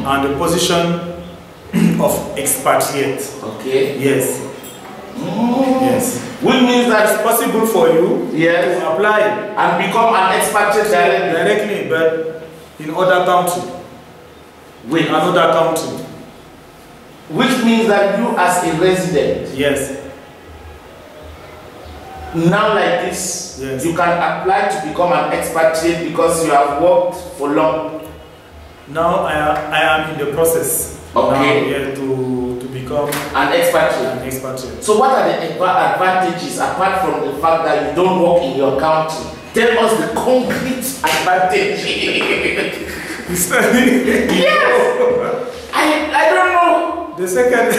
and the position of expatriate. Okay. Yes. Yes. Which means that It's possible for you yes, to apply and become an expatriate directly, but in other country. with Another country. which means that you as a resident, Yes. now like this, Yes. you can apply to become an expatriate because you have worked for long. Now I am in the process. Okay. Now, yeah, to become An expatriate. an expatriate. So what are the advantages apart from the fact that you don't work in your country? Tell us the concrete advantage. Yes. I don't know. The second,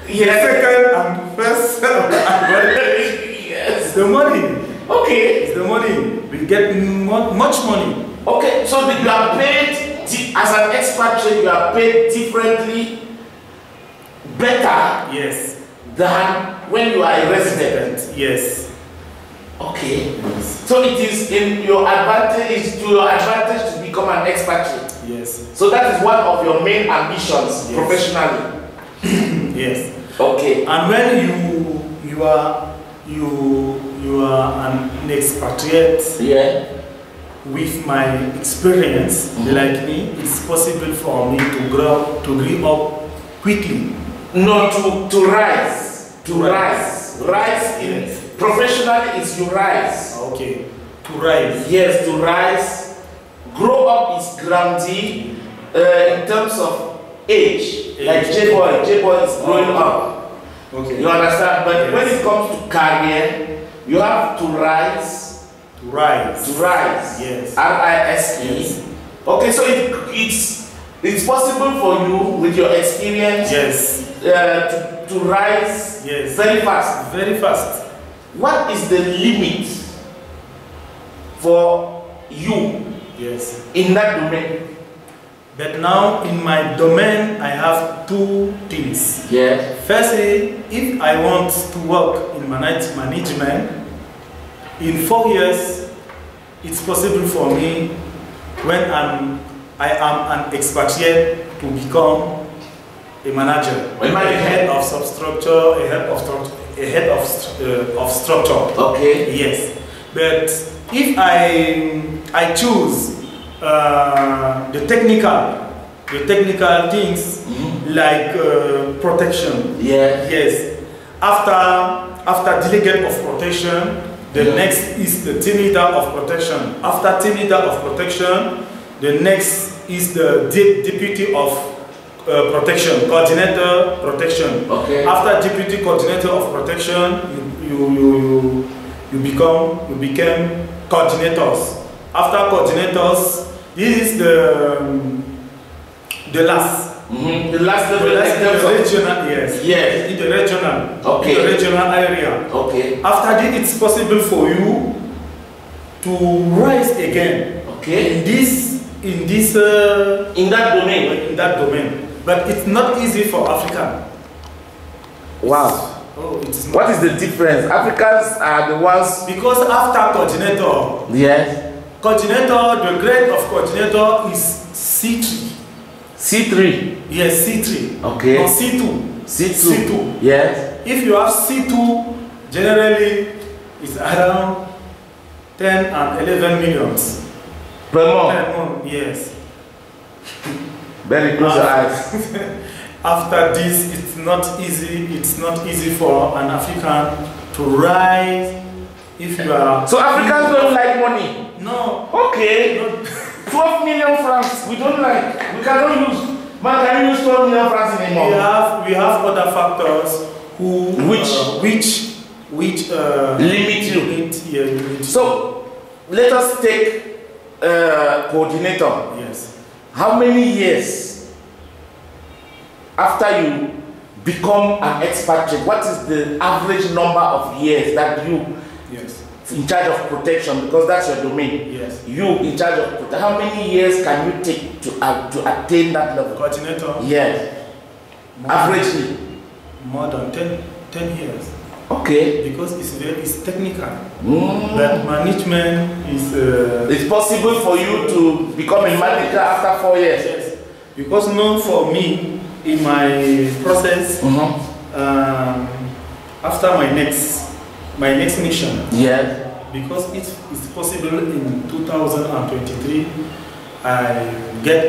Yes. the second and first advantage Yes. is the money. Okay. It's the money. We get much money. Okay. So you are paid as an expatriate. You are paid differently, better Yes. than when you are a resident. Yes. Okay. Yes. So it is in your advantage. It's to your advantage to become an expatriate. Yes. So that is one of your main ambitions Yes. professionally. Yes. Okay. And when you are an expatriate, Yeah. with my experience, like me, it's possible for me to grow up quickly. No, to rise. To To rise. Rise in Yes. professionally is you rise. Okay. To rise. Yes, to rise. Grow up is grandee in terms of age. Like J-boy is growing up. Okay. You understand? But Yes. when it comes to career, you have to rise. To rise. To rise. Yes. R-I-S-E. Yes. Okay, so it's possible for you with your experience Yes. to rise Yes. very fast. Very fast. What is the limit for you Yes. in that domain? But now in my domain, I have two things. Yeah. Firstly, if I want to work in management, in 4 years, it's possible for me when I am an expatriate to become a manager, a head of substructure, a head of structure. Okay. Yes, but if I choose the technical things like protection. Yeah. Yes. After delegate of protection, the next is the team leader of protection. After team leader of protection, the next is the deputy of protection, coordinator protection. Okay. After deputy coordinator of protection, you became coordinators. After coordinators, this is the last. The last level, The regional, yes. Yes. In the regional. Okay. In the regional area. Okay. After this, it's possible for you to rise again. Okay. In that domain. But it's not easy for African. Wow. Oh, it's not. What is the difference? Africans are the ones. Because after coordinator, Yes. the grade of coordinator is C3. C3. Yes, C3. Okay. Or C2. C2. Yes. If you have C2, generally it's around 10 and 11 millions. Per month. Per month, yes. Very close your eyes. After this, it's not easy. It's not easy for an African to rise if you are. So Africans don't like money. No. Okay. 12 million francs. We don't like. We cannot use. Man, can you use 12 million francs anymore? We have other factors which limit you. Limit. So let us take coordinator. Yes. How many years after you become an expatriate? What is the average number of years that you in charge of protection, because that's your domain? Yes. You in charge of protection. How many years can you take to attain that level? Coordinator? Yes. Averagely? More than 10 years. Okay. Because it's technical. But management is... it's possible for you to become a manager after 4 years? Yes. Because now for me, in my process, after my next mission, because it's possible in 2023, I get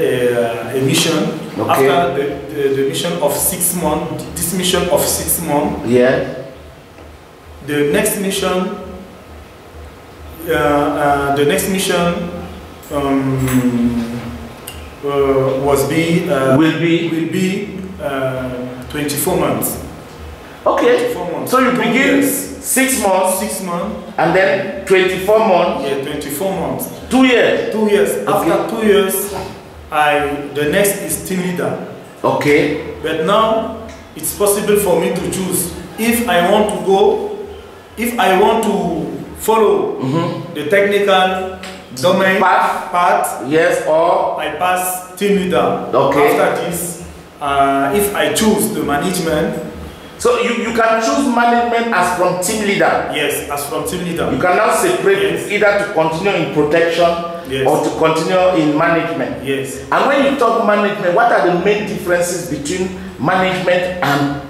a mission. After the mission of 6 months, this mission of 6 months, the next mission will be 24 months. Okay. 24 months. So you begin 6 months. 6 months. And then 24 months. Yeah, 24 months. 2 years. 2 years. Okay. After 2 years, the next is team leader. Okay. But now it's possible for me to choose if I want to go, if I want to follow the technical domain path. Yes, or I pass team leader. Okay. After this, if I choose the management. So you can choose management as from team leader. Yes, as from team leader. You can now separate it either to continue in protection or to continue in management. Yes. And when you talk management, what are the main differences between management and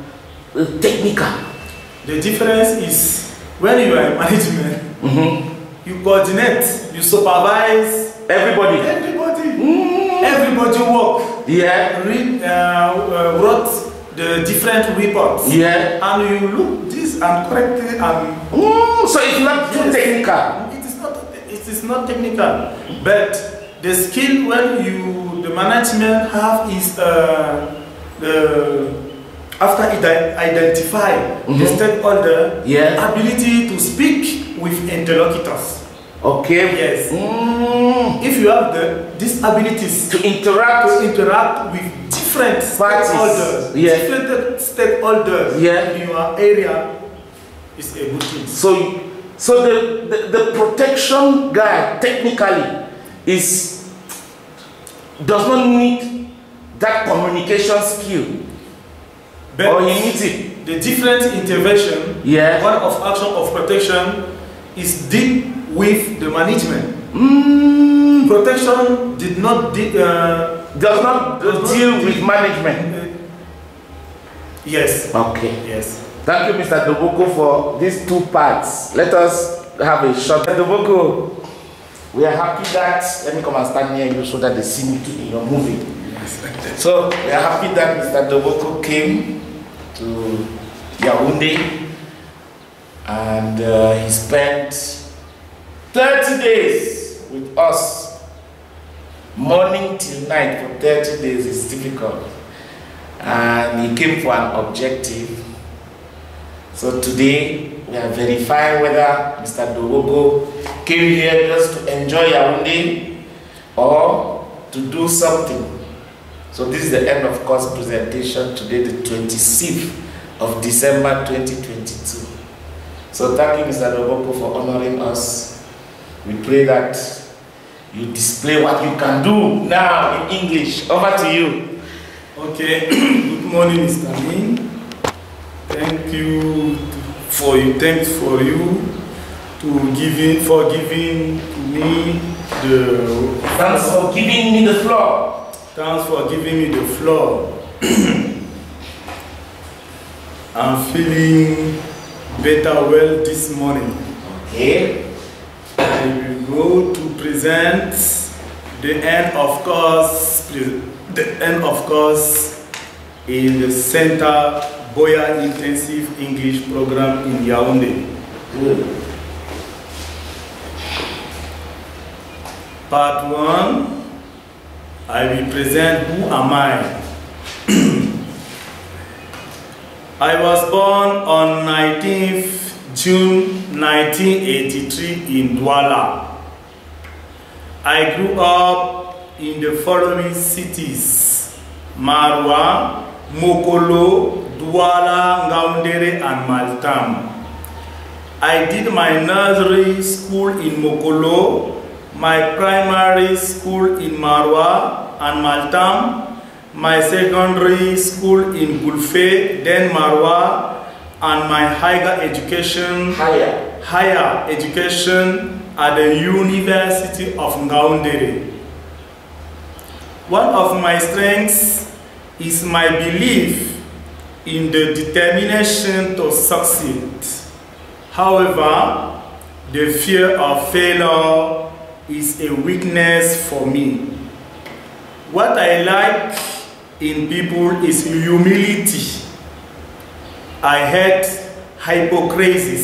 technical? The difference is when you are in management, you coordinate, you supervise everybody. Everybody work. Wrote the different reports. And you look this and correct it and so it's not too technical. It is not technical. But the skill when the management have is after identify the stakeholder, ability to speak with interlocutors. Okay. Yes. If you have these abilities to interact with different stakeholders, different stakeholders in your area, is a good thing. So the protection guy technically does not need that communication skill. But or he needs it. The different intervention, one of action of protection is deep with the management. Protection does not deal with management. Yes. Okay. Yes. Thank you, Mr. Doboko, for these 2 parts. Let us have a shot. Mr. Doboko, we are happy that, let me come and stand near you so that they see me in your movie. So we are happy that Mr. Doboko came to Yaoundé and he spent 30 days with us. Morning till night for 30 days is difficult. And he came for an objective. So today we are verifying whether Mr. Doboko came here just to enjoy Yaoundé or to do something. So this is the end of course presentation today, the 26th of December 2022. So thank you, Mr. Doboko, for honoring us. We pray that you display what you can do now in English. Over to you. Okay. Good morning, Mr. Min. Thanks for you for giving me the. Thanks for giving me the floor. Thanks for giving me the floor. I'm feeling better this morning. Okay. I will go to present the end of course in the Center Boya Intensive English Program in Yaoundé. Good. Part 1, I will present who am I. I was born on 19th June 1983 in Douala. I grew up in the following cities: Marwa, Mokolo, Douala, Ngaoundéré, and Maltam. I did my nursery school in Mokolo, my primary school in Marwa and Maltam, my secondary school in Gulfe, then Marwa, and my higher education at the University of Ngaoundéré. One of my strengths is my belief in the determination to succeed. However, the fear of failure is a weakness for me. What I like in people is humility. I hate hypocrisy.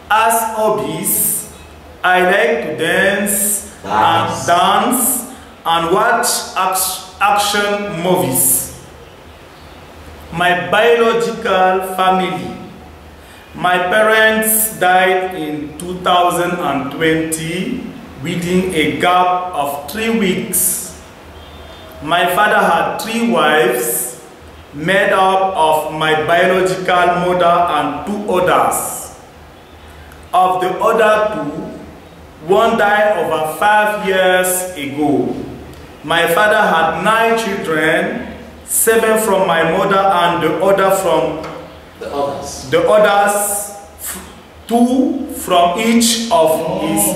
As hobbies, I like to dance and watch action movies. My biological family. My parents died in 2020 within a gap of 3 weeks. My father had 3 wives made up of my biological mother and 2 others. Of the other 2, one died over 5 years ago. My father had 9 children, 7 from my mother and the other from the others 2 from each of his.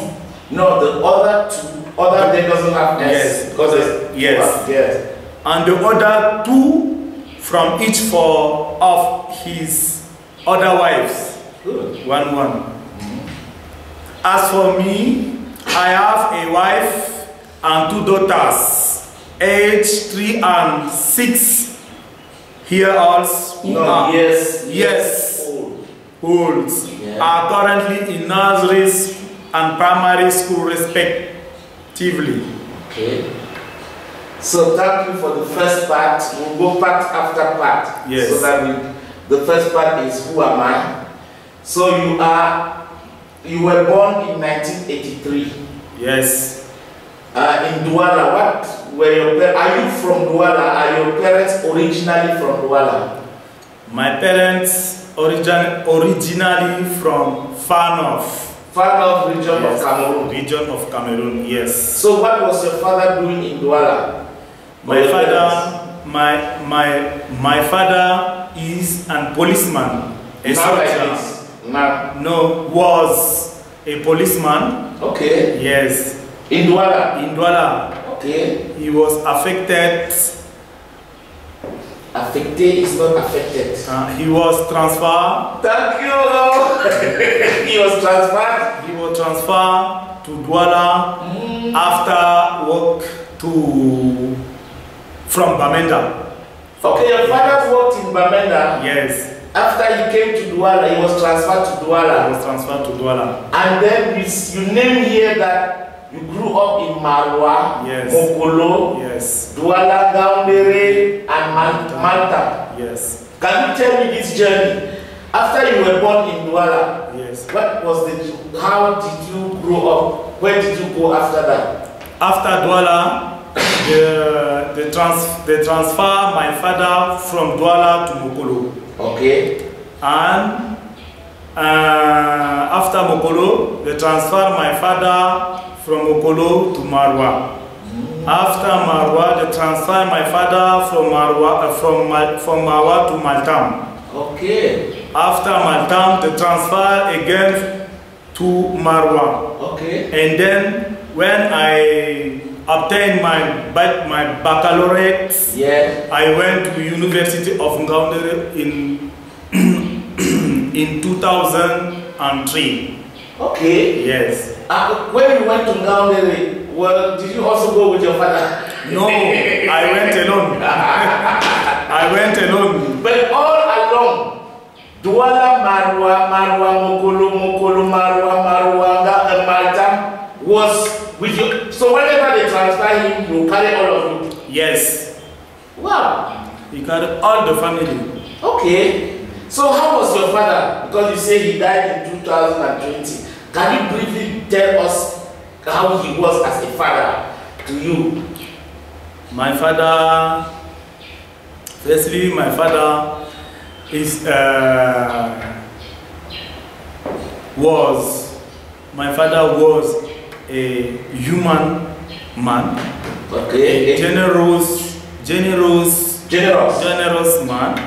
No, the other 2, other they doesn't have S. Yes, because yes. And the other 2 from each of his other wives. Good. 1. As for me, I have a wife and 2 daughters, aged 3 and 6 years old. Old. Yeah. Are currently in nurseries and primary school respectively. Okay. So thank you for the first part. We'll go part after part. Yes. So that the first part is who am I? So you were born in 1983. Yes. In Douala. What were your parents? Are you from Douala? Are your parents originally from Douala? My parents originally from far north region of Cameroon. Region of Cameroon, yes. So what was your father doing in Douala? My father is a policeman. Was a policeman. Okay. Yes. In Douala? In Douala. Okay. He was affected. Affected is not affected. He was transferred. Thank you. He was transferred. He was transferred to Douala after work from Bamenda. Okay, your father worked in Bamenda. Yes. After he came to Douala, he was transferred to Douala. He was transferred to Douala. And then you name here that you grew up in Marwa, yes. Mokolo, yes. Douala, Gaundere, and Malta. Yes. Can you tell me this journey? After you were born in Douala, yes. What was how did you grow up? Where did you go after that? After Douala, they transfer my father from Douala to Mokolo. Okay. And after Mokolo, they transfer my father from Mokolo to Marwa. After Marwa, they transfer my father from Marwa to Maltam. Okay. After Maltam, they transfer again to Marwa. Okay. And then when I obtained my baccalaureate, yeah. I went to University of Ngaoundéré in 2003. Okay. Yes. When you went to Ngaoundéré, well, did you also go with your father? No, I went alone. I went alone. But all along, Douala, Marwa, Mokolo, Marwa, Maltam was with you. So whenever they transfer him, you carry all of you? Yes. Wow. He carried all the family. Okay. So how was your father? Because you say he died in 2020. Can you briefly tell us how he was as a father to you? My father, firstly, my father was a human man, okay. A generous man,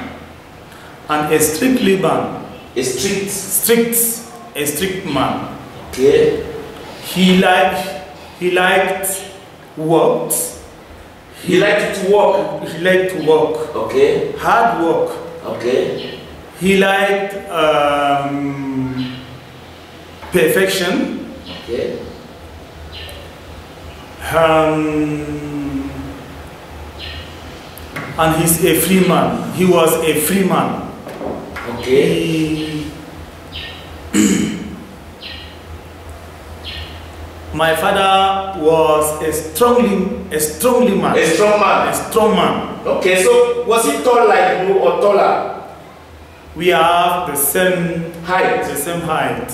and a strictly man. A strict man. Okay. He He liked work. He liked to work. He liked to work. Okay. Hard work. Okay. He liked perfection. Okay. And he's a free man. He was a free man. Okay. My father was a strong man. A strong man. A strong man. Okay, so was he tall like you or taller? We have the same height.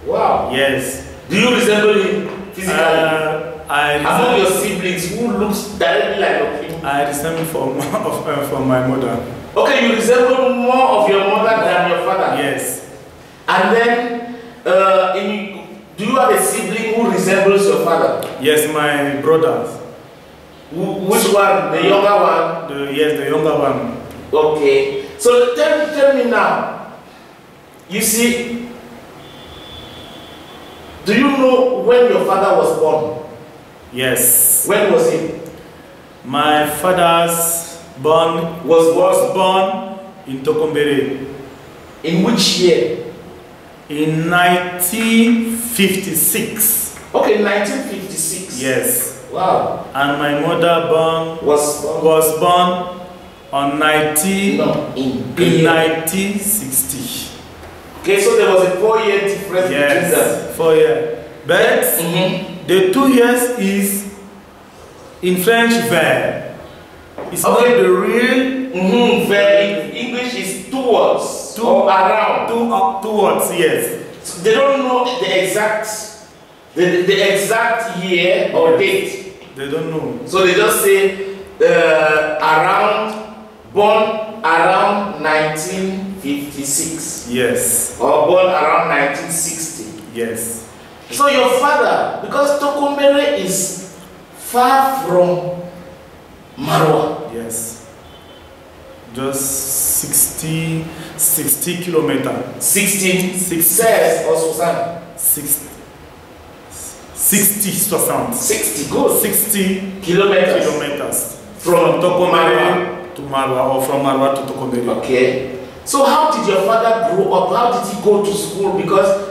Wow. Yes. Do you resemble him physically? Among your siblings, who looks directly like him? I resemble from my mother. Okay, you resemble more of your mother than your father? Yes. And then, do you have a sibling who resembles your father? Yes, my brothers. Which one? The younger one? Yes, the younger one. Okay. So tell me now. You see, do you know when your father was born? Yes. When was he? My father's was born in Tokombere. In which year? In 1956. Okay, 1956. Yes. Wow. And my mother was born on 1960. Okay, so there was a 4-year difference between them. 4 years. But the 2 years is in French vers. It's not the real vers. In English is towards or around. Towards, yes. So they don't know the exact year or date. They don't know. So they just say born around 1956. Yes. Or born around 1960. Yes. So your father, because Tokombere is far from Marwa. Yes. Just 60 kilometers. 60 says or Susan? 60, 60, 60, good. 60 kilometers. From Tokombere to Marwa, or from Marwa to Tokombere. Okay. So how did your father grow up? How did he go to school? Because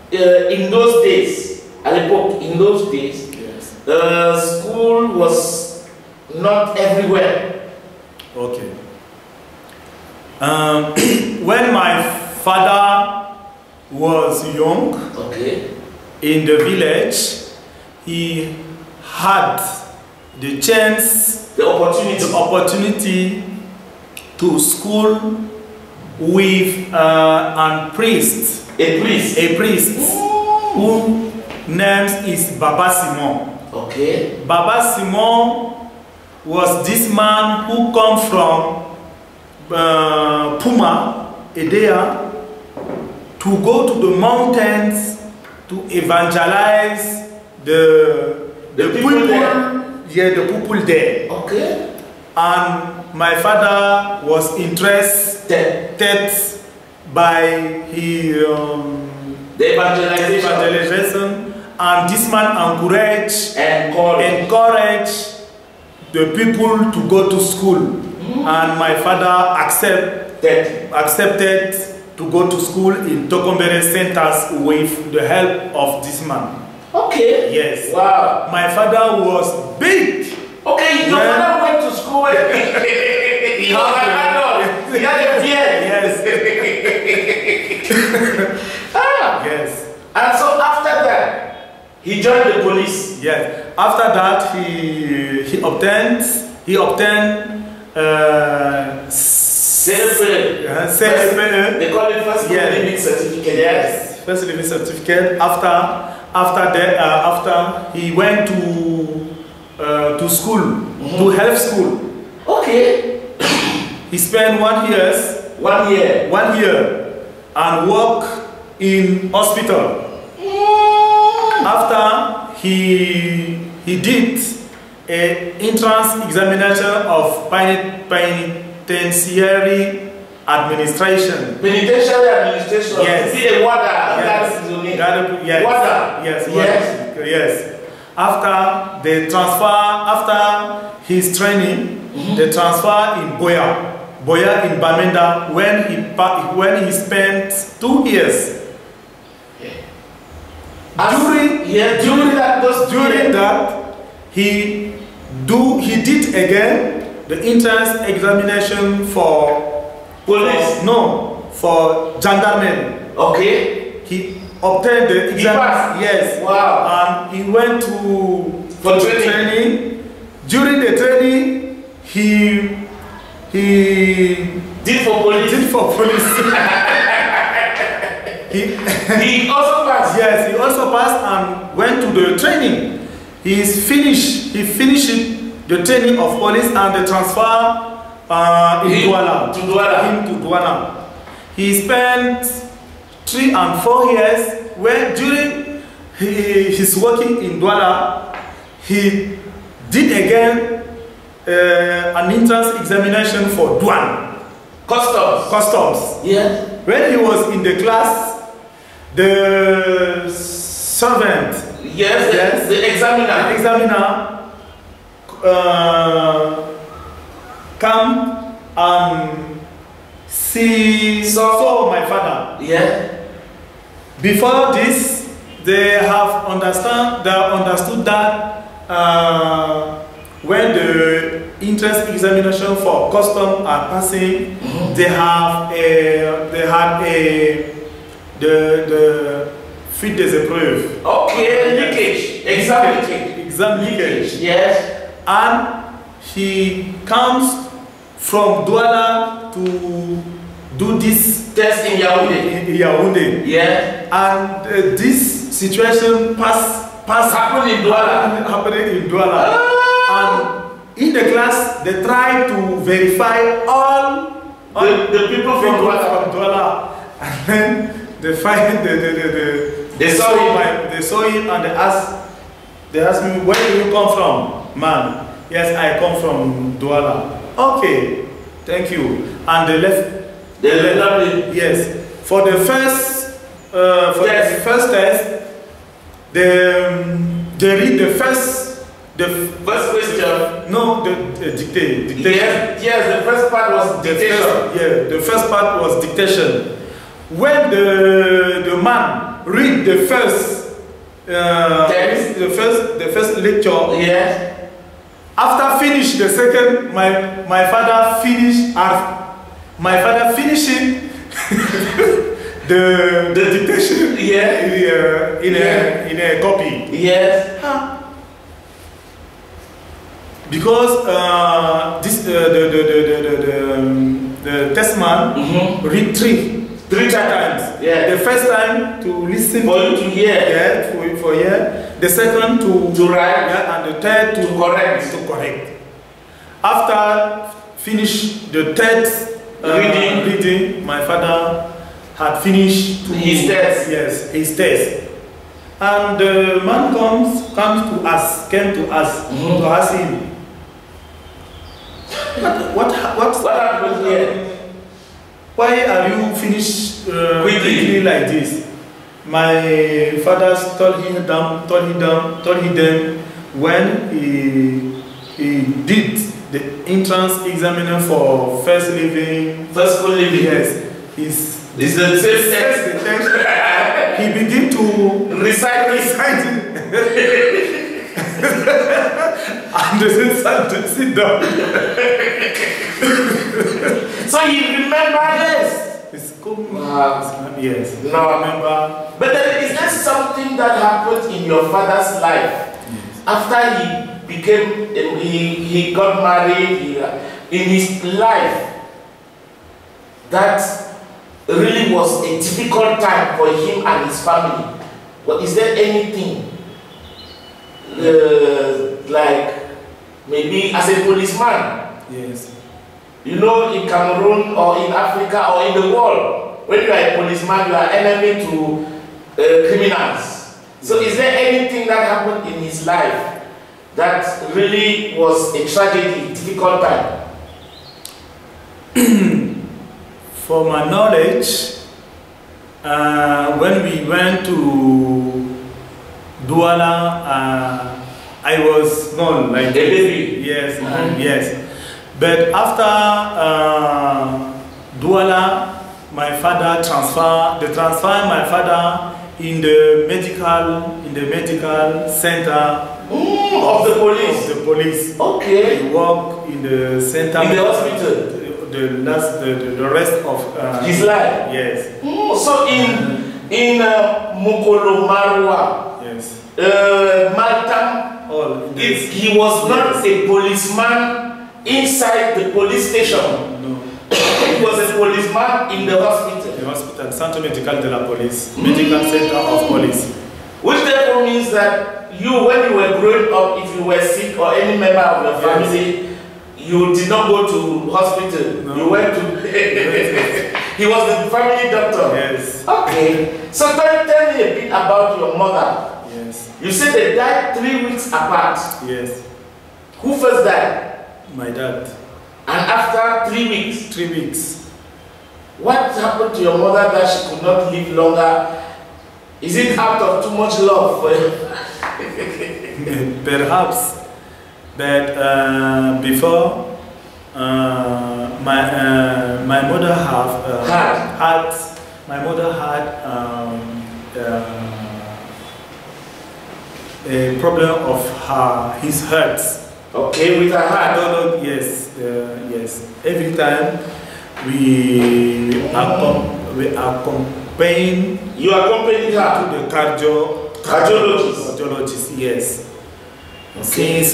in those days, yes, school was not everywhere. Okay. When my father was young, in the village, he had the chance, the opportunity to school with a priest. A priest. Whose name is Baba Simon. Okay. Baba Simon was this man who come from Puma, Edea, to go to the mountains to evangelize the people there. Okay. And my father was interested by his the evangelization, and this man encouraged the people to go to school. And my father accepted to go to school in Tokombere centers with the help of this man. Okay. Yes. Wow. My father was big. Okay, your father went to school with he had a beard. Yes. Yes. And so after that, he joined the police. Yes. After that, he obtained CFE. They call it first living certificate. Yes. First living certificate. After he went to school, to health school. Okay. He spent 1 year. 1 year. 1 year, and worked in hospital. After he did an entrance examination of penitentiary administration. Penitentiary administration. Yes. Is it a water? Yes. Water. Yes. after the transfer, after his training, the transfer in Boya in Bamenda, when he spent 2 years. During that, he did again the entrance examination for police. For gendarmerie. Okay. He obtained the exam. Yes. Wow. And he went for training. During the training, he did for police. He also passed. Yes, he also passed and went to the training. He finished the training of police and the transfer in Douala. He spent 3 and 4 years where during his working in Douala, he did again an entrance examination for Douane. Customs. Yeah. When he was in the class, the servant, the examiner come and saw my father. Yeah. Before this, they have understood that when the entrance examination for custom are passing, they had the fait des épreuves. Okay, leakage. Exam leakage. Yes. And he comes from Douala to do this test in Yaoundé. Yeah. And this situation happened in Douala. And in the class, they try to verify all the people from Douala. And then they find they saw him and they asked me, where do you come from, man? Yes, I come from Douala. Okay, thank you. And they left. Yes. For the first test, they read the first question. No, the dictation. Yes, the first part was dictation. The first part was dictation. When the man read the first lecture, yes. After finish the second, my father finished. My father finishing the dictation. Yeah. In a copy. Yes. Because the test man read three times. Yeah. The first time to listen for you to hear. Yeah, for hear. The second to write. Yeah, and the third to correct. After finish the third reading, my father had finished his test. Yes, his test. And the man came to us to ask him. What happened here? Why are you finished quickly like this? My father told him when he did the entrance examiner for first school living. Yes, this is the same text. He began to recite and the sit down. So you remember this? It's cool. Yes. No, I remember. But then is there something that happened in your father's life? Yes. After he got married, in his life, that really was a difficult time for him and his family? But is there anything like maybe as a policeman? Yes. You know, in Cameroon or in Africa or in the world, when you are a policeman, you are enemy to criminals. So is there anything that happened in his life that really was a tragedy, difficult time? For my knowledge, when we went to Douala I was gone like a baby. Yes, yes. But after Douala, my father transfer my father in the medical center of the police. Of the police. Okay. He worked in the center. In the hospital. The rest of his life. Yes. So in Mukolo Marwa. Yes. Malta. He was not a policeman inside the police station. No. He was a policeman in the hospital. The hospital, Centre Medical de la Police, Medical Center of Police. Which therefore means that you, when you were growing up, if you were sick or any member of your family, you did not go to hospital. No. You went to... He was the family doctor. Yes. Okay. So tell me a bit about your mother. Yes. You said they died 3 weeks apart. Yes. Who first died? My dad. And after 3 weeks? 3 weeks. What happened to your mother that she could not live longer? Is it out of too much love for you? Perhaps. But before, my mother had a problem of his heart. Okay, with her heart. Yes, yes. Every time we accompany. You accompanied her to the cardiologist. Yes. Okay. Since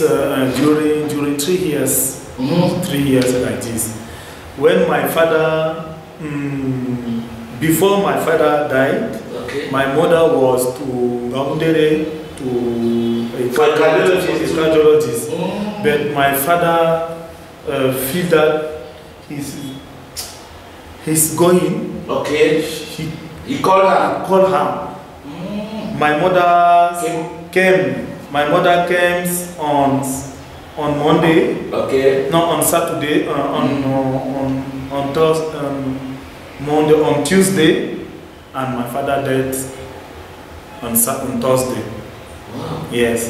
during 3 years, 3 years like this. When my father, before my father died, okay, my mother was to Gaundere to a cardiologist. But my father feel that he's going. Okay. He called her. My mother came. My mother came on Monday. Okay. No, on Saturday. On Monday, on Tuesday, and my father died on Thursday. Wow. Yes.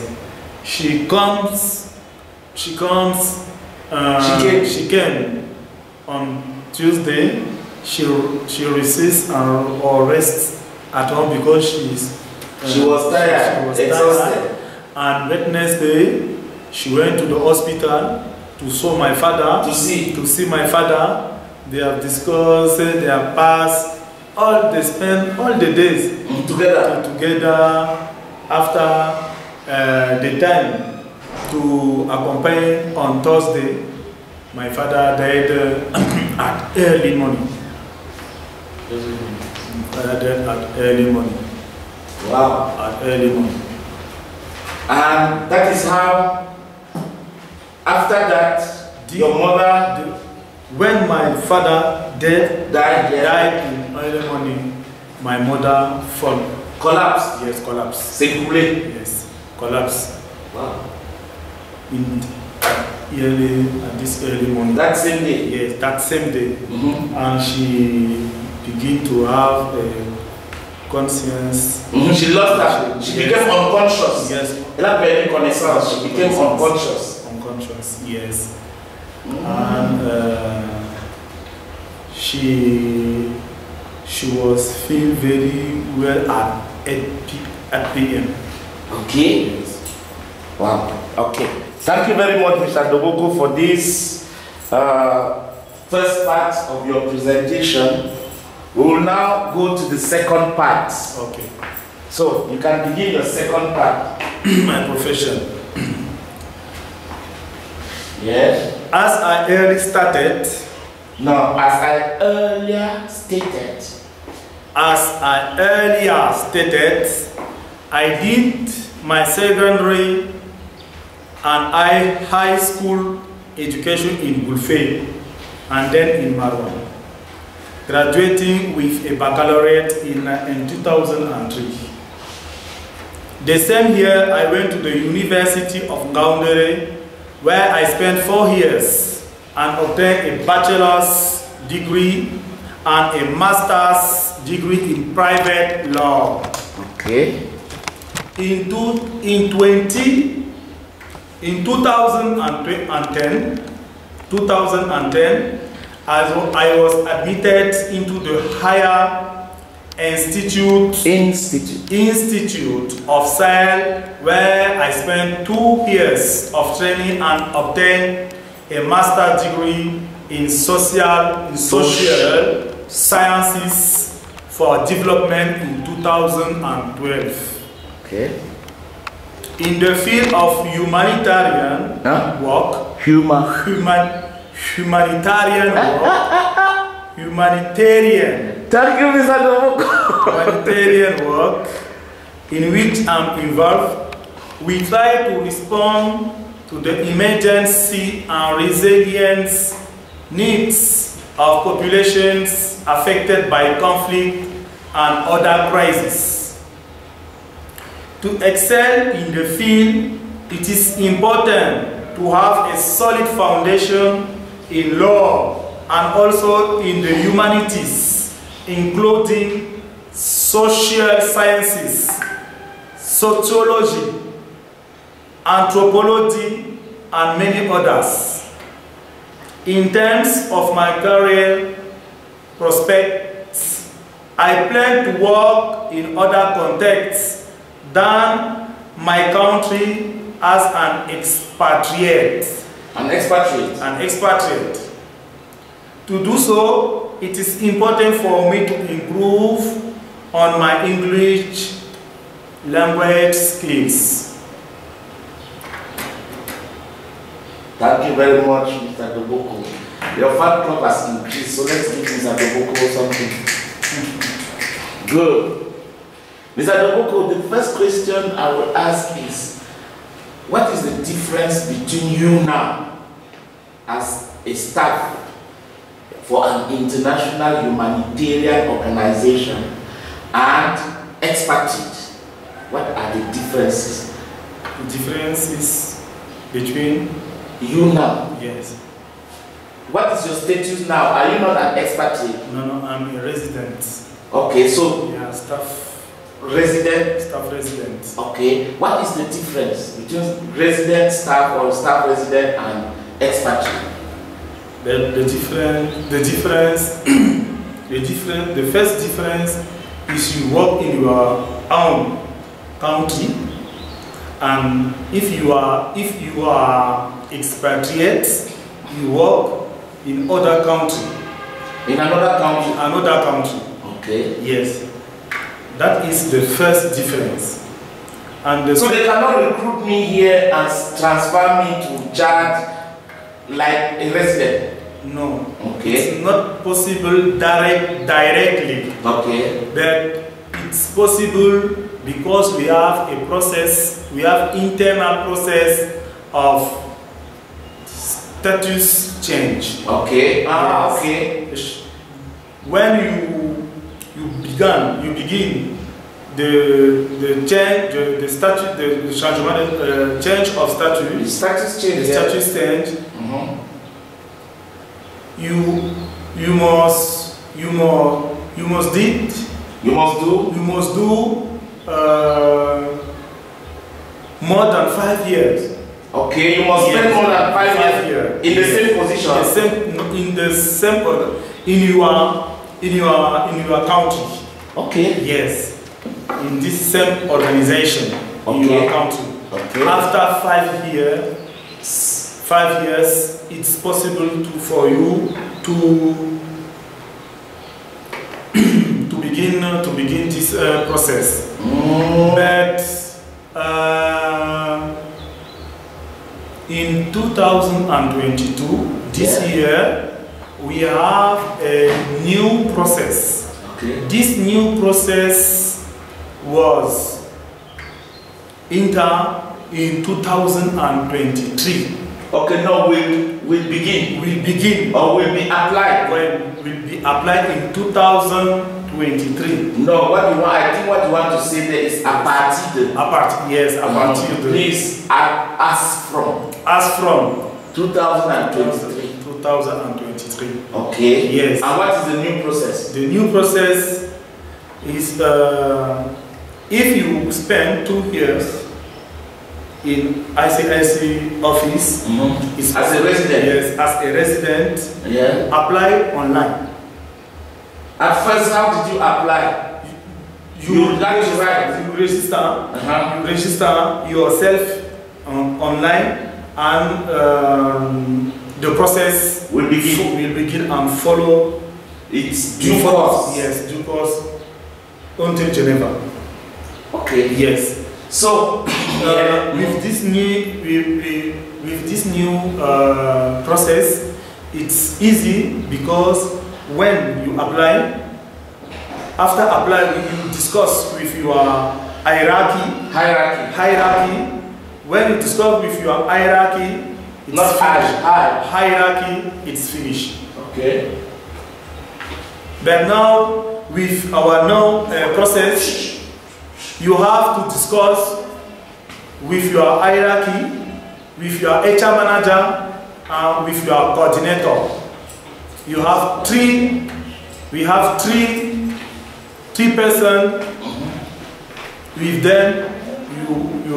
She came on Tuesday. She resists or rests at home because she was tired, exhausted. And Wednesday, she went to the hospital to show my father, to see my father. They have discussed, they have passed, they spent all the days together after the time to accompany on Thursday. My father died at early morning. Father died at early morning. Wow. At early morning. And that is how, after that, your mother... When my father died in early morning, my mother collapsed. Yes, collapsed. S'écrouler. Yes, collapsed. Wow. At this early morning. That same day? Yes, that same day. And she began to have a conscience. She lost her. She became unconscious. Yes. She became unconscious. Unconscious, yes. And she was feel very well at 8 p.m. Okay. Yes. Wow. Okay. Thank you very much, Mr. Doboko, for this first part of your presentation. We will now go to the second part. Okay. So you can begin your second part. My profession. Yes. As I earlier stated. No, as I earlier stated. As I earlier stated, I did my secondary and high school education in Bulfe and then in Marwa, graduating with a baccalaureate in 2003. The same year, I went to the University of Gaundere, where I spent 4 years and obtained a bachelor's degree and a master's degree in private law. Okay. In 2010, In 2010, I was admitted into the higher Institute of SEJOURS, where I spent 2 years of training and obtained a master's degree in social sciences for development in 2012. Okay. In the field of humanitarian work, Thank you, Mr. Doboko. Humanitarian work in which I'm involved, we try to respond to the emergency and resilience needs of populations affected by conflict and other crises. To excel in the field, it is important to have a solid foundation in law and also in the humanities, including social sciences, sociology, anthropology, and many others. In terms of my career prospects, I plan to work in other contexts than my country as an expatriate. An expatriate. To do so, it is important for me to improve on my English language skills. Thank you very much, Mr. Doboko. Your fan club has increased, so let's give Mr. Doboko something. Good. Mr. Doboko, the first question I will ask is, what is the difference between you now as a staff for an international humanitarian organization and expatriate? What are the differences? The differences between you now? Yes. What is your status now? Are you not an expatriate? No, I'm a resident. Okay, so yeah, staff resident. Staff resident. Okay. What is the difference between resident staff or staff resident and expatriate? The first difference is you work in your own country, and if you are expatriate, you work in other country. In another country? Another country. Okay. Yes. That is the first difference. And so they cannot recruit me here and transfer me to Chad like a resident? No. Okay. It's not possible directly. Okay. But it's possible because we have a process, we have internal process of status change. Okay. Yes. Okay. When you begin the change, the statute, the change of status. The status change. The status change. You must do more than 5 years. Okay, you must spend more than 5 years in the same position. In your country. Okay. Yes. In this same organization. Okay. In your country. Okay. After 5 years, it's possible for you to begin this process. But in 2022, this year, we have a new process. Okay. This new process was entered in 2023. Okay, no, we'll begin. Or will be applied. Will be applied in 2023. No, what you want? I think what you want to say there is a partir de. Yes, a partir de. Please, as from 2023. 2023. Okay. Yes. And what is the new process? The new process is if you spend 2 years in ICIC office. As a resident? Yes, as a resident. Yeah. Apply online. At first, how did you apply? You register. You register yourself online, and the process will begin and follow its due course. Yes, due course until Geneva. Okay. Yes. So with this new process, it's easy because when you apply, after applying, you discuss with your hierarchy. When you discuss with your hierarchy, it's not hierarchy, it's finished. Okay. But now, with our process, you have to discuss with your hierarchy, with your HR manager, and with your coordinator. You have we have three persons. With them, you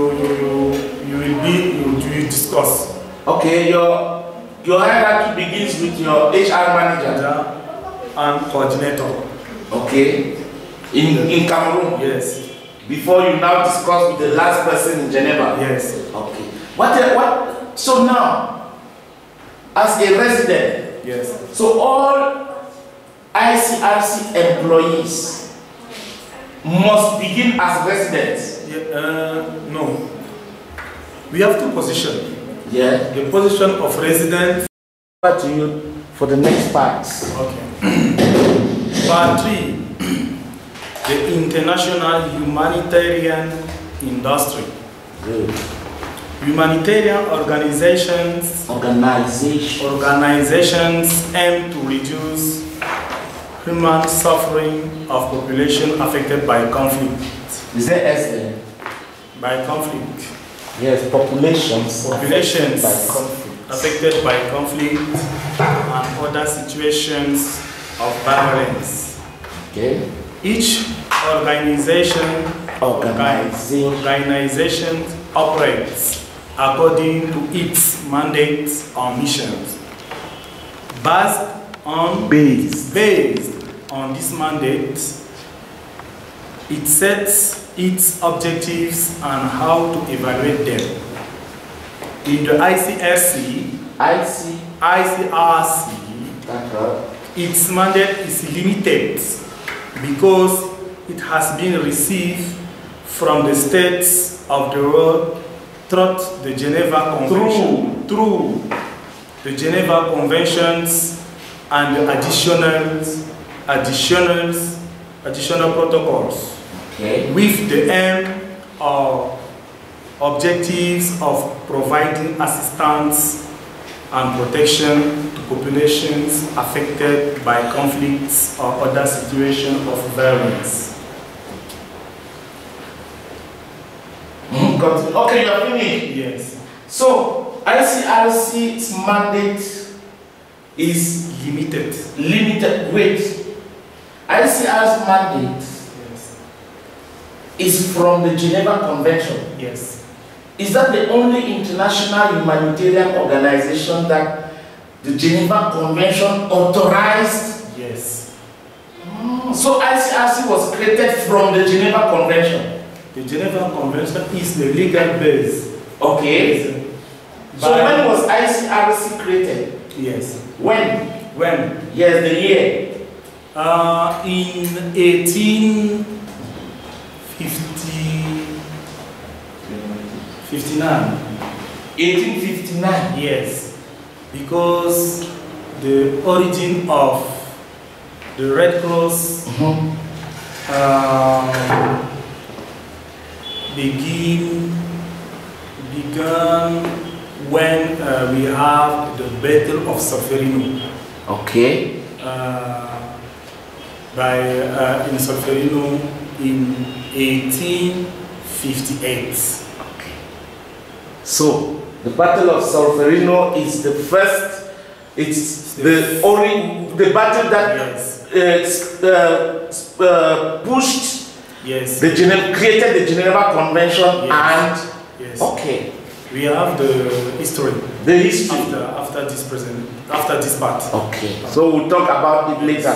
will discuss. Okay, your hierarchy begins with your HR manager and coordinator. Okay. In Cameroon. Yes. Before you now discuss with the last person in Geneva. Yes. Okay. What? So now, as a resident. Yes. So all ICRC employees must begin as residents. Yeah, no. We have two positions. Yeah. The position of resident. To you for the next part. Okay. Part 3. The international humanitarian industry. Good. Humanitarian organizations aim to reduce human suffering of population affected by conflict. Is there S there? By conflict. Yes, populations affected by conflict and other situations of violence. Okay. Each organization operates according to its mandates or missions. Based on this mandate, it sets its objectives and how to evaluate them. In the ICRC, its mandate is limited because it has been received from the states of the world through the Geneva Convention, through the Geneva Conventions and the additional protocols, okay, with the aim or objectives of providing assistance and protection to populations affected by conflicts or other situations of violence. Okay, you are finished? Yes. So, ICRC's mandate is limited. Wait. ICR's mandate is from the Geneva Convention. Yes. Is that the only international humanitarian organization that the Geneva Convention authorized? Yes. So ICRC was created from the Geneva Convention. The Geneva Convention is the legal base. Okay. So when was ICRC created? Yes. When? Yes, the year. In 1859. 1859? Yes. Because the origin of the Red Cross began when we have the Battle of Solferino. Okay. In Solferino in 1858. Okay. So the Battle of Solferino is the first. It's the battle that pushed. Yes. Created the Geneva Convention. Yes. And yes. Okay. We have the history. The history. After this part. Okay. So we'll talk about it later.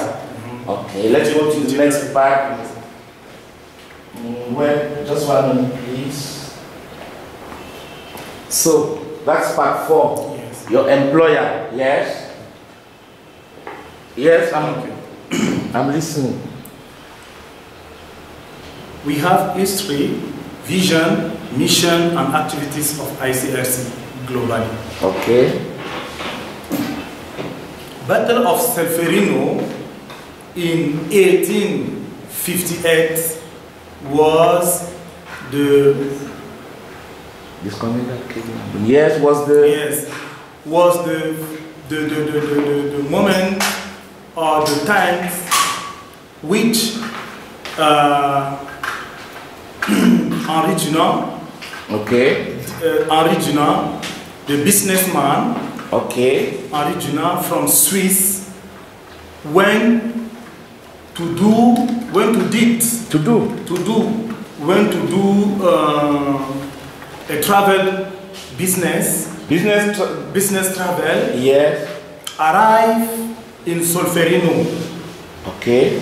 Okay. Let's go to the next part. Well, just 1 minute, please. So that's part 4. Yes. Your employer. Yes. Yes, I'm listening. We have history, vision, mission, and activities of ICRC globally. Okay. Battle of Solferino in 1858 was the moment or the times which Henri, the businessman, Henri from Swiss, went to do a travel business travel. Yes. Arrive in Solferino. Okay.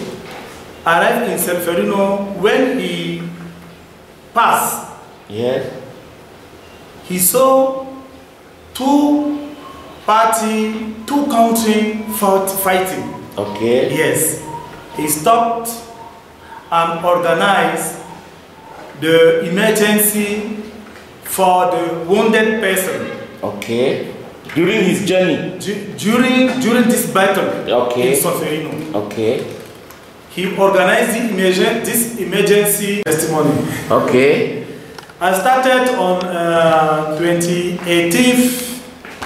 Arrived in Solferino. When he passed, yes, he saw two countries fighting. Okay. Yes. He stopped and organized the emergency for the wounded person. Okay. During his journey? During this battle, okay, in Solferino. Okay. He organized this emergency testimony. Okay. I started on 28th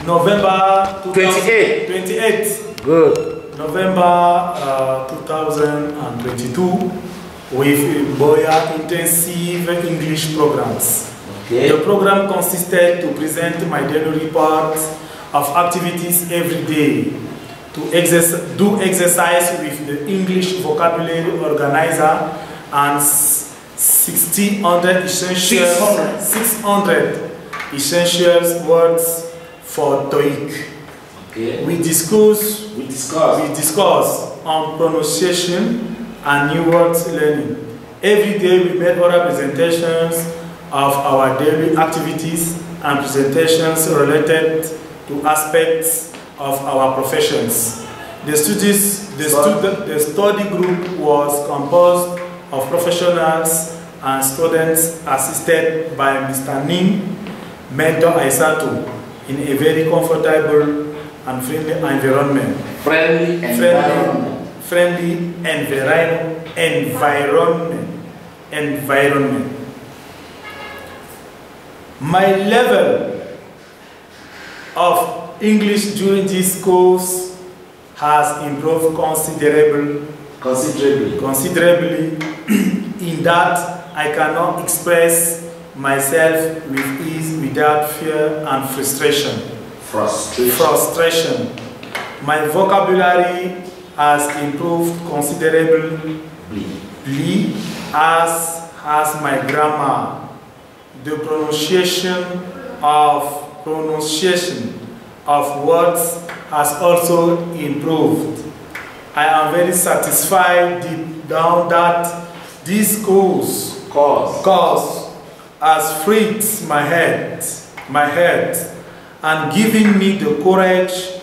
November 28th. Good. November 2022 with Boya Intensive English programs. Okay. The program consisted to present my daily report of activities every day, to do exercise with the English vocabulary organizer and 600 essential words for TOEIC. Okay. We discuss on pronunciation and new words learning. Every day we made oral presentations of our daily activities and presentations related to aspects of our professions. The study group was composed of professionals and students assisted by Mr. Ning, Mentor Aisato, in a very comfortable and friendly environment. Friendly environment. My level of English during this course has improved considerably in that I cannot express myself with ease without fear and frustration. My vocabulary has improved considerably, as has my grammar. The pronunciation of words has also improved. I am very satisfied deep down that this course has freed my head and given me the courage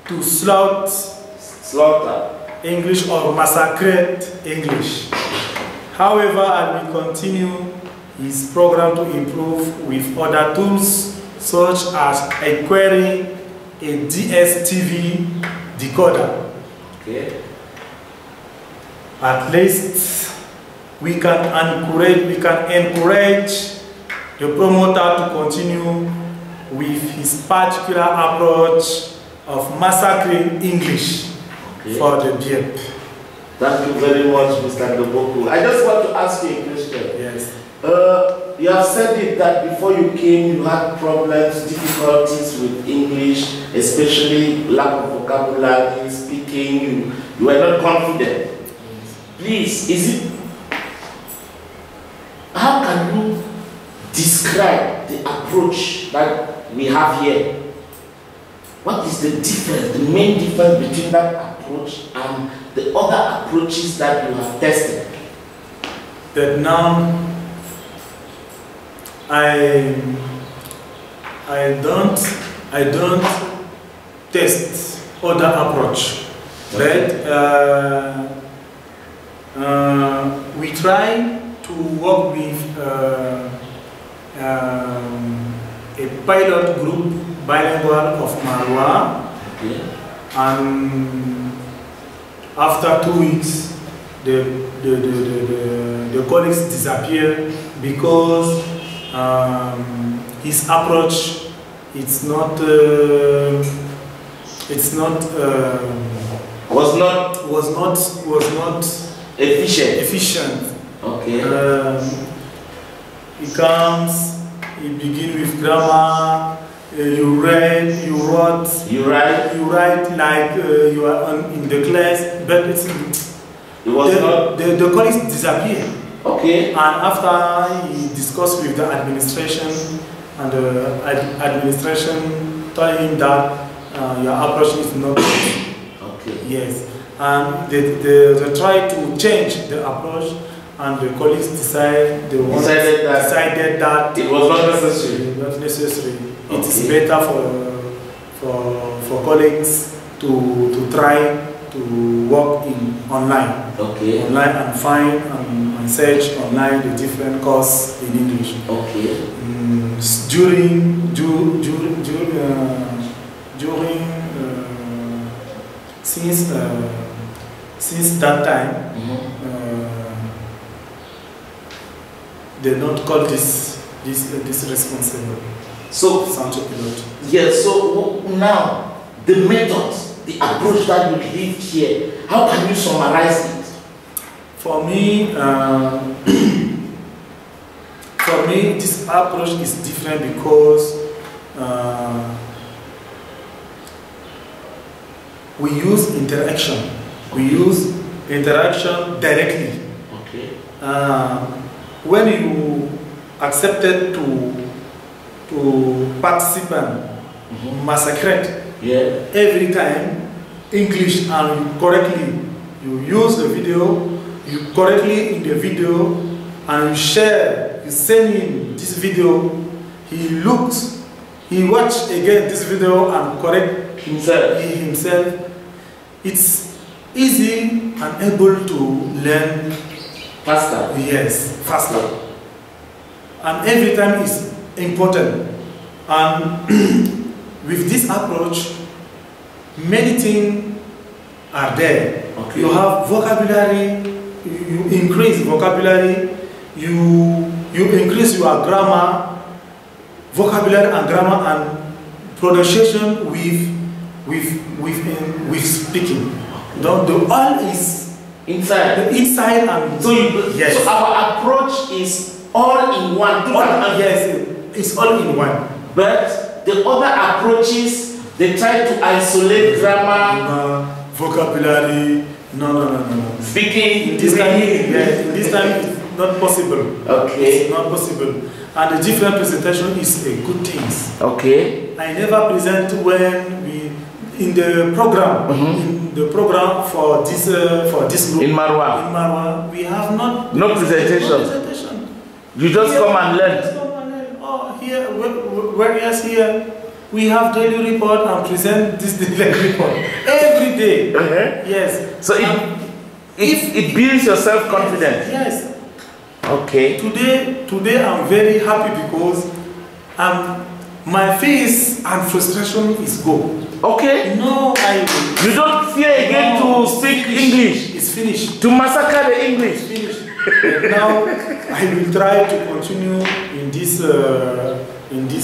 to slaughter English or massacre English. However, I will continue his program to improve with other tools such as acquiring a DSTV decoder. Okay. At least we can encourage the promoter to continue with his particular approach of massacring English for the deaf. Thank you very much, Mr. Doboko. I just want to ask you a question. Yes. You have said it that before you came, you had problems, difficulties with English, especially lack of vocabulary, speaking. You were not confident. Please, how can you describe describe the approach that we have here, what is the difference, the main difference between that approach and the other approaches that you have tested? That now I don't test other approach, but we try to work with a pilot group bilingual of Marwa, and after 2 weeks the colleagues disappear because his approach was not efficient. Okay. He comes, he begins with grammar, you write like you are in the class, but the colleagues disappear. Okay. And after he discussed with the administration, and the administration told him that your approach is not good. Okay. Yes. And they try to change the approach, and the colleagues decided that it was not necessary. Not necessary. Okay. It is better for colleagues to try to work online. Okay. Online and find and search online the different courses in English. Okay. Since that time, they don't call this responsible. So yes. So now the method, the approach that you give here, how can you summarize it? For me, this approach is different because we use interaction. We use interaction directly. Okay. When you accepted to participate, massacre every time English, and you correctly you use the video, you correctly in the video, and you share, you send him this video, he watch again this video and correct himself. It's easy and able to learn faster. Yes, faster. And every time is important. And with this approach, many things are there. Okay. You have vocabulary, you increase vocabulary, you increase your grammar, vocabulary and grammar and pronunciation with speaking. The all is inside. The inside and so yes. So our approach is all in one. Yes, it's all in one. But the other approaches, they try to isolate grammar, vocabulary. No. Speaking. In this time, in this time it's not possible. Okay. It's not possible. And the different presentation is a good thing. Okay. I never present when we in the program. In the program for this group in Marwa. We have no presentation. You just come and learn. Oh, here, whereas here we have daily report and present this daily report every day. Yes. So it builds your self-confidence. Yes. Okay. Today I'm very happy because my face and frustration is gone. Okay. No, you don't fear again to speak English. It's finished. To massacre the English. It's finished. But now I will try to continue in this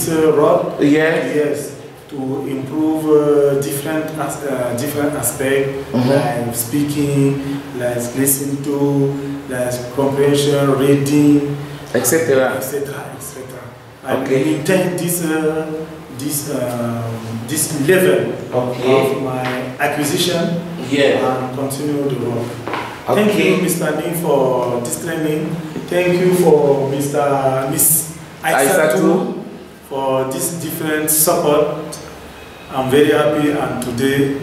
road. Yes. To improve different aspects, like speaking, like listening to, like comprehension, reading, etc. I will maintain this level of my acquisition and continue the work. Thank you, Mr. Ning, for this training. Thank you for Miss Aisatu for this different support. I'm very happy, and today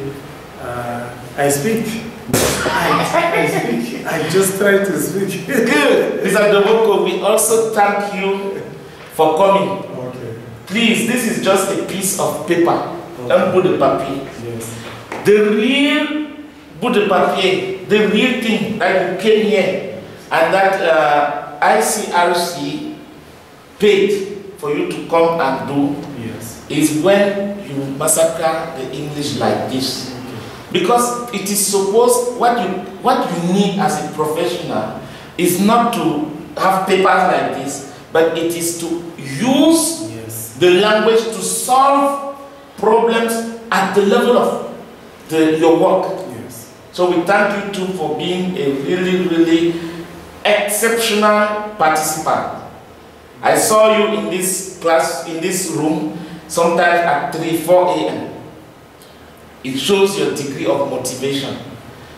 I speak. I just try to speak. Good. Mr. Doboko, we also thank you for coming. Okay. Please, this is just a piece of paper. Don't put the papier. Yes. The real bout de papier, the real thing that you came here and that ICRC paid for you to come and do, yes, is when you massacre the English like this. Because it is supposed, what you need as a professional is not to have papers like this, but it is to use, yes, the language to solve problems at the level of your work. Yes. So we thank you too for being a really exceptional participant. I saw you in this class, in this room, sometimes at 3-4 a.m. It shows your degree of motivation.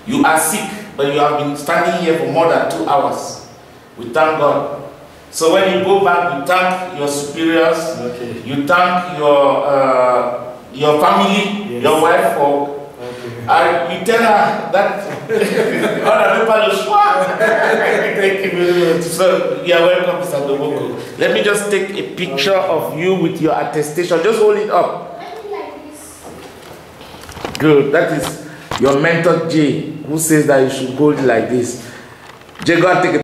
You are sick, but you have been standing here for more than 2 hours. We thank God. So when you go back, you thank your superiors. Okay. You thank your family, yes, your wife for. Okay. You tell her that thank you very much. So you are welcome, Mr. Doboko. Okay. Let me just take a picture of you with your attestation. Just hold it up. Good. That is your mentor Jay, who says that you should hold it like this. Jay, go and take a